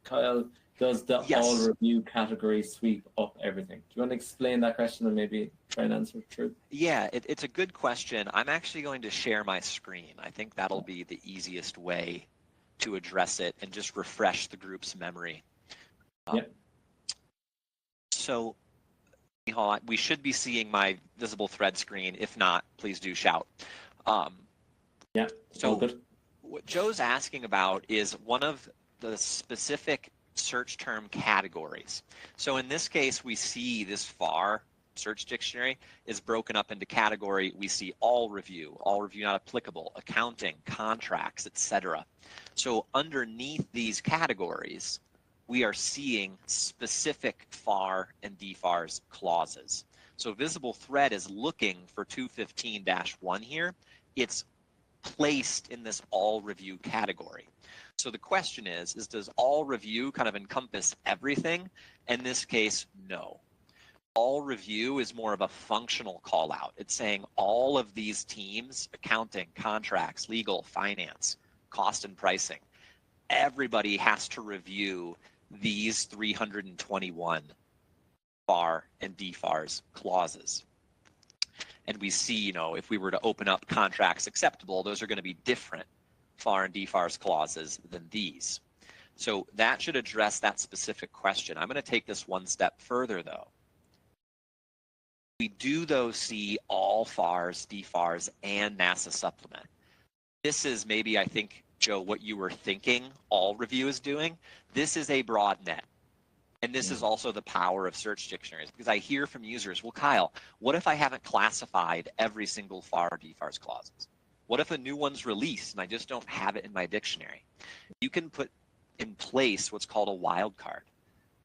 Kyle, does the Yes. all review category sweep up everything? Do you want to explain that question and maybe try and answer it through? Yeah, it's a good question. I'm actually going to share my screen. I think that'll be the easiest way to address it and just refresh the group's memory. Yeah. So we should be seeing my visible thread screen. If not, please do shout. Yeah, so good. What Joe's asking about is one of the specific search term categories. So in this case, we see this FAR search dictionary is broken up into category. We see all review not applicable, accounting, contracts, etc. So underneath these categories, we are seeing specific FAR and DFARS clauses. So visible thread is looking for 215-1 here. It's placed in this all review category. So the question is does all review kind of encompass everything? In this case, no. All review is more of a functional call out. It's saying all of these teams, accounting, contracts, legal, finance, cost and pricing, everybody has to review these 321 FAR and DFARS clauses. And we see, if we were to open up contracts acceptable, those are going to be different FAR and DFARS clauses than these. So that should address that specific question. I'm going to take this one step further, though. We do, though, see all FARs, DFARS, and NASA supplement. This is maybe, I think, Joe, what you were thinking all review is doing. This is a broad net. And this is also the power of search dictionaries, because I hear from users, well, Kyle, what if I haven't classified every single FAR or DFARS clauses? What if a new one's released and I just don't have it in my dictionary? You can put in place what's called a wildcard.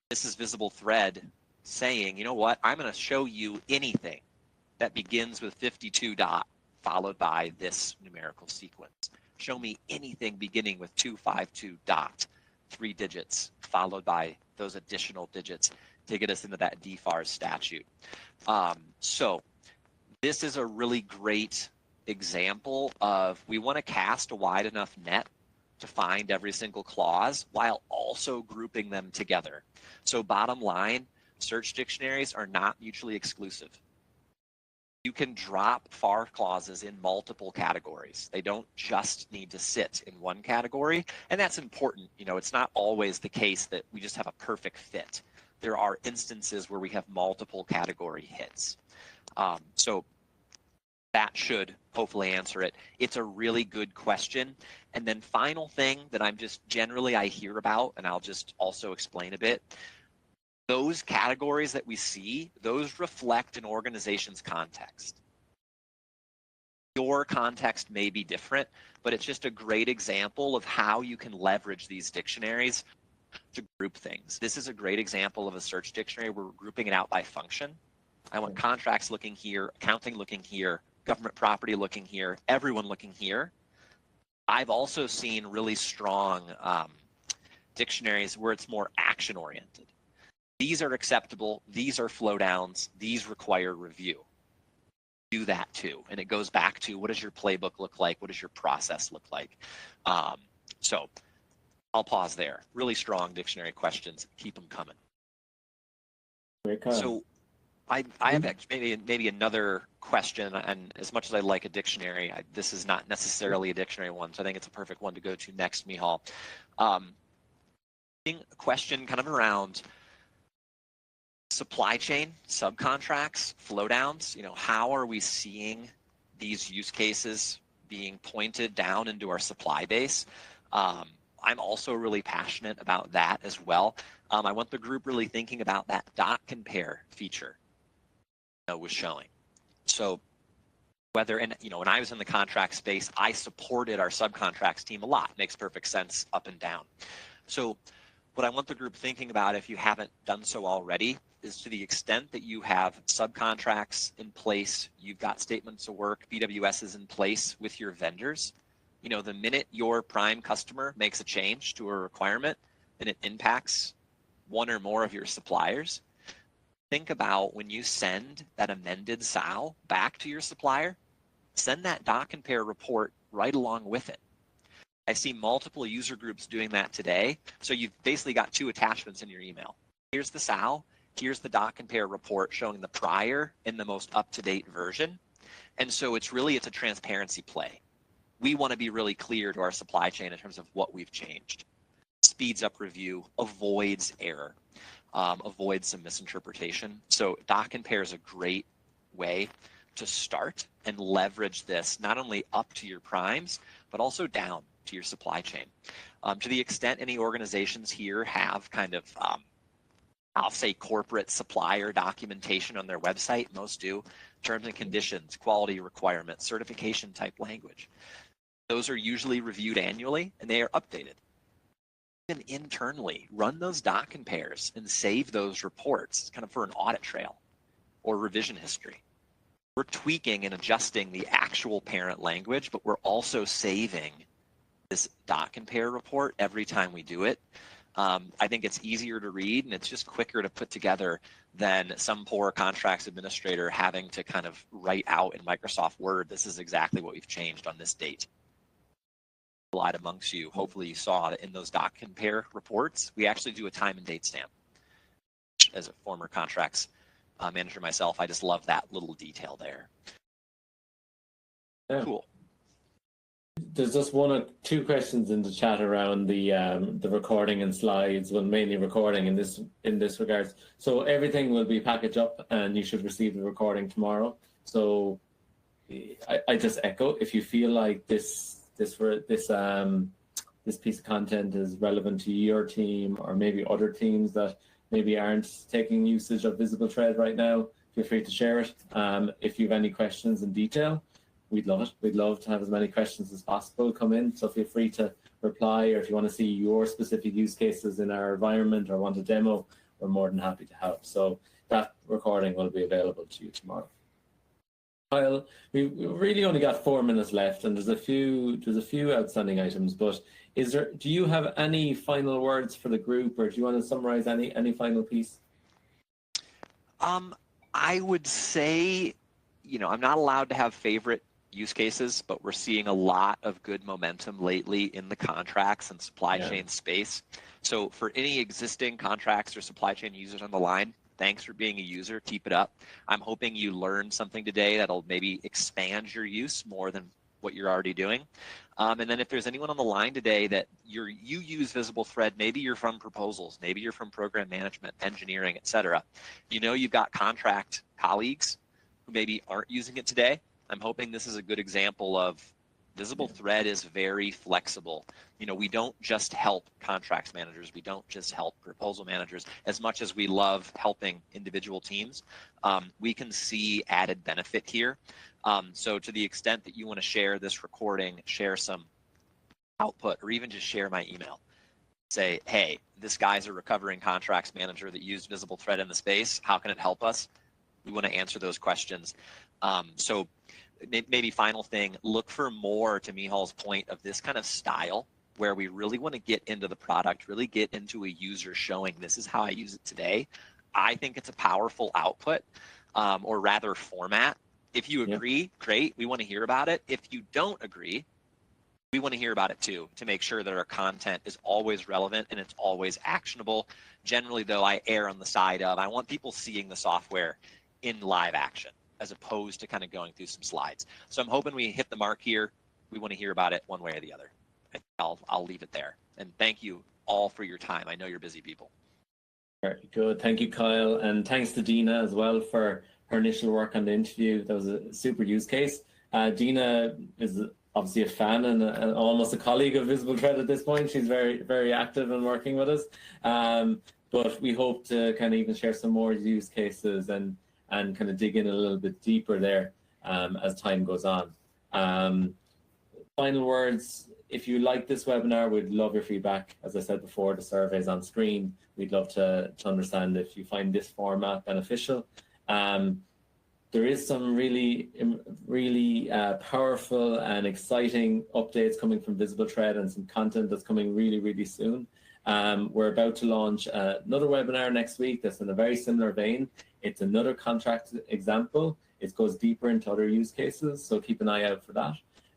This is visible thread saying, you know what, I'm going to show you anything that begins with 52 dot followed by this numerical sequence. Show me anything beginning with 252 dot, 3 digits followed by those additional digits to get us into that DFARS statute. So this is a really great example of we want to cast a wide enough net to find every single clause while also grouping them together. So bottom line, search dictionaries are not mutually exclusive. You can drop FAR clauses in multiple categories. They don't just need to sit in one category, and that's important. It's not always the case that we just have a perfect fit. There are instances where we have multiple category hits. So that should hopefully answer it. It's a really good question. And then final thing that I hear about, and I'll just also explain a bit, those categories that we see, those reflect an organization's context. Your context may be different, but it's just a great example of how you can leverage these dictionaries to group things. This is a great example of a search dictionary where we're grouping it out by function. I want contracts looking here, accounting looking here, government property looking here, everyone looking here. I've also seen really strong dictionaries where it's more action-oriented. These are acceptable, these are flow downs, these require review. Do that too. And it goes back to what does your playbook look like? What does your process look like? So I'll pause there. Really strong dictionary questions. Keep them coming. So I have maybe another question, and as much as I like a dictionary, this is not necessarily a dictionary one, so I think it's a perfect one to go to next, Mihal. A question kind of around supply chain, subcontracts, flow downs. How are we seeing these use cases being pointed down into our supply base? I'm also really passionate about that as well. I want the group really thinking about that dot compare feature was showing. So when I was in the contract space, I supported our subcontracts team a lot. Makes perfect sense up and down. So what I want the group thinking about, if you haven't done so already, is to the extent that you have subcontracts in place, you've got statements of work, BWSs in place with your vendors. The minute your prime customer makes a change to a requirement and it impacts one or more of your suppliers, think about when you send that amended SAL back to your supplier, send that doc compare report right along with it. I see multiple user groups doing that today. So you've basically got two attachments in your email. Here's the SAL, here's the doc compare report showing the prior and the most up-to-date version. And so it's a transparency play. We want to be really clear to our supply chain in terms of what we've changed. Speeds up review, avoids error, avoids some misinterpretation. So doc compare is a great way to start and leverage this not only up to your primes, but also down to your supply chain. To the extent any organizations here have kind of, I'll say corporate supplier documentation on their website, most do, terms and conditions, quality requirements, certification type language. Those are usually reviewed annually and they are updated. Even internally, run those doc compares and save those reports kind of for an audit trail or revision history. We're tweaking and adjusting the actual parent language, but we're also saving this doc compare report every time we do it. I think it's easier to read and it's just quicker to put together than some poor contracts administrator having to kind of write out in Microsoft Word, this is exactly what we've changed on this date. A lot amongst you, hopefully you saw that in those doc compare reports, we actually do a time and date stamp. As a former contracts manager myself, I just love that little detail there. Yeah. Cool. There's just one or two questions in the chat around the recording and slides, well, mainly recording in this regards. So everything will be packaged up, and you should receive the recording tomorrow. So I just echo, if you feel like this piece of content is relevant to your team or maybe other teams that maybe aren't taking usage of Visible Thread right now, feel free to share it. If you have any questions in detail, we'd love it. We'd love to have as many questions as possible come in. So feel free to reply, or if you want to see your specific use cases in our environment or want a demo, we're more than happy to help. So that recording will be available to you tomorrow. Kyle, we've really only got 4 minutes left, and there's a few outstanding items. But do you have any final words for the group, or do you want to summarize any final piece? I would say, I'm not allowed to have favorite use cases, but we're seeing a lot of good momentum lately in the contracts and supply chain space. So for any existing contracts or supply chain users on the line, thanks for being a user. Keep it up. I'm hoping you learned something today that'll maybe expand your use more than what you're already doing. And then if there's anyone on the line today that you use Visible Thread, maybe you're from proposals, maybe you're from program management, engineering, etc. You've got contract colleagues who maybe aren't using it today. I'm hoping this is a good example of Visible Thread is very flexible. We don't just help contracts managers. We don't just help proposal managers. As much as we love helping individual teams, we can see added benefit here. So to the extent that you want to share this recording, share some output, or even just share my email. Say, hey, this guy's a recovering contracts manager that used Visible Thread in the space. How can it help us? We want to answer those questions. So maybe final thing, look for more, to Mihal's point, of this kind of style where we really want to get into the product, really get into a user showing this is how I use it today. I think it's a powerful output, or rather format. If you agree, great, we want to hear about it. If you don't agree, we want to hear about it too, to make sure that our content is always relevant and it's always actionable. Generally, though, I err on the side of I want people seeing the software in live action, as opposed to kind of going through some slides. So I'm hoping we hit the mark here. We want to hear about it one way or the other. I'll leave it there. And thank you all for your time. I know you're busy people. Very good. Thank you, Kyle. And thanks to Deena as well for her initial work on the interview. That was a super use case. Deena is obviously a fan and almost a colleague of Visible Thread at this point. She's very, very active and working with us. But we hope to kind of even share some more use cases and kind of dig in a little bit deeper there as time goes on. Final words, if you like this webinar, we'd love your feedback. As I said before, the survey's on screen. We'd love to understand if you find this format beneficial. There is some really powerful and exciting updates coming from Visible Thread and some content that's coming really, really soon. We're about to launch another webinar next week that's in a very similar vein. It's another contract example. It goes deeper into other use cases, so keep an eye out for that.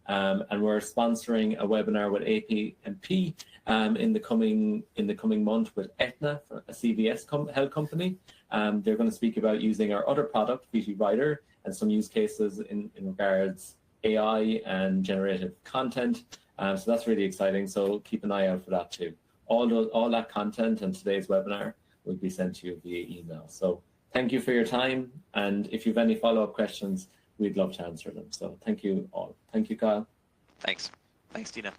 and we're sponsoring a webinar with APMP in the coming month with Aetna, a CVS health company. They're going to speak about using our other product, VT Writer, and some use cases in regards AI and generative content. So that's really exciting. So keep an eye out for that too. All that content and today's webinar will be sent to you via email. So thank you for your time. And if you have any follow-up questions, we'd love to answer them. So thank you all. Thank you, Kyle. Thanks. Thanks, Deena.